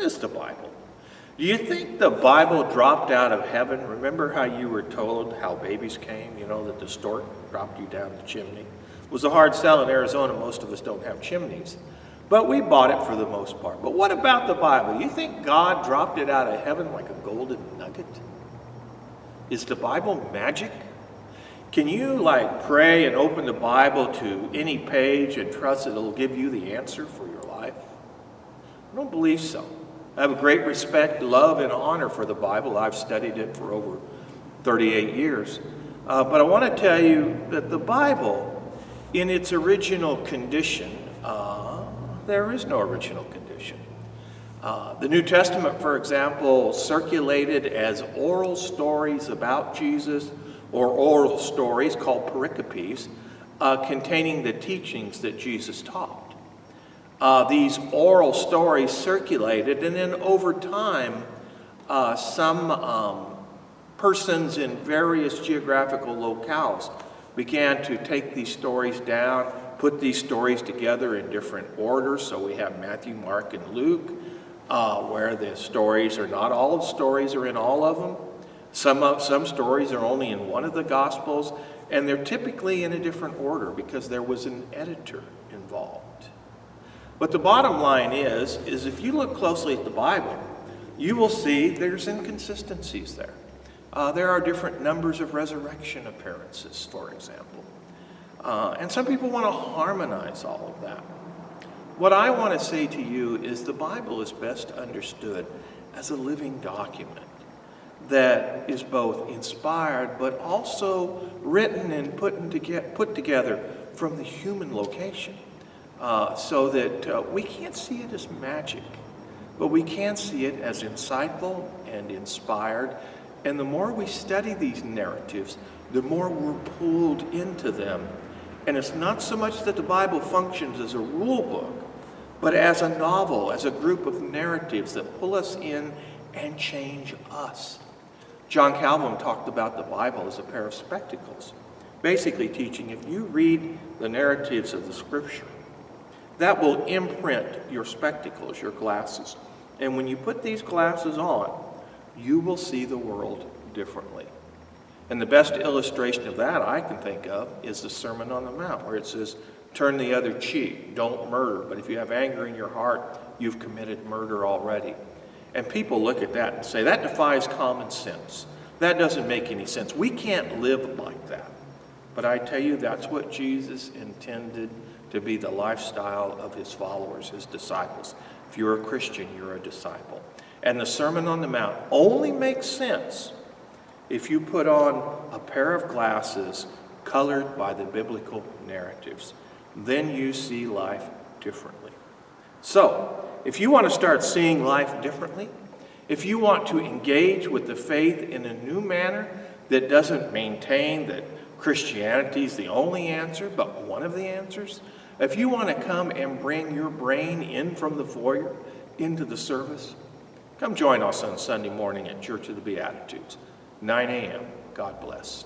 is the Bible? Do you think the Bible dropped out of heaven? Remember how you were told how babies came, that the stork dropped you down the chimney? It was a hard sell in Arizona. Most of us don't have chimneys. But we bought it for the most part. But what about the Bible? You think God dropped it out of heaven like a golden nugget? Is the Bible magic? Can you pray and open the Bible to any page and trust that it'll give you the answer for your life? I don't believe so. I have a great respect, love, and honor for the Bible. I've studied it for over 38 years. But I want to tell you that the Bible, in its original condition, there is no original condition. The New Testament, for example, circulated as oral stories about Jesus, or oral stories called pericopes, containing the teachings that Jesus taught. These oral stories circulated, and then over time, some persons in various geographical locales began to take these stories down, put these stories together in different orders. So we have Matthew, Mark, and Luke, where the stories are not all the stories are in all of them. Some stories are only in one of the Gospels, and they're typically in a different order because there was an editor involved. But the bottom line is if you look closely at the Bible, you will see there's inconsistencies there. There are different numbers of resurrection appearances, for example. And some people want to harmonize all of that. What I want to say to you is the Bible is best understood as a living document that is both inspired but also written and put together from the human location, so that we can't see it as magic, but we can see it as insightful and inspired. And the more we study these narratives, the more we're pulled into them. And it's not so much that the Bible functions as a rule book, but as a novel, as a group of narratives that pull us in and change us. John Calvin talked about the Bible as a pair of spectacles, basically teaching if you read the narratives of the Scripture, that will imprint your spectacles, your glasses. And when you put these glasses on, you will see the world differently. And the best illustration of that I can think of is the Sermon on the Mount, where it says, turn the other cheek, don't murder. But if you have anger in your heart, you've committed murder already. And people look at that and say, that defies common sense. That doesn't make any sense. We can't live like that. But I tell you, that's what Jesus intended to be the lifestyle of his followers, his disciples. If you're a Christian, you're a disciple. And the Sermon on the Mount only makes sense if you put on a pair of glasses colored by the biblical narratives. Then you see life differently. So, if you want to start seeing life differently, if you want to engage with the faith in a new manner that doesn't maintain that Christianity is the only answer, but one of the answers, if you want to come and bring your brain in from the foyer into the service, come join us on Sunday morning at Church of the Beatitudes, 9 a.m. God bless.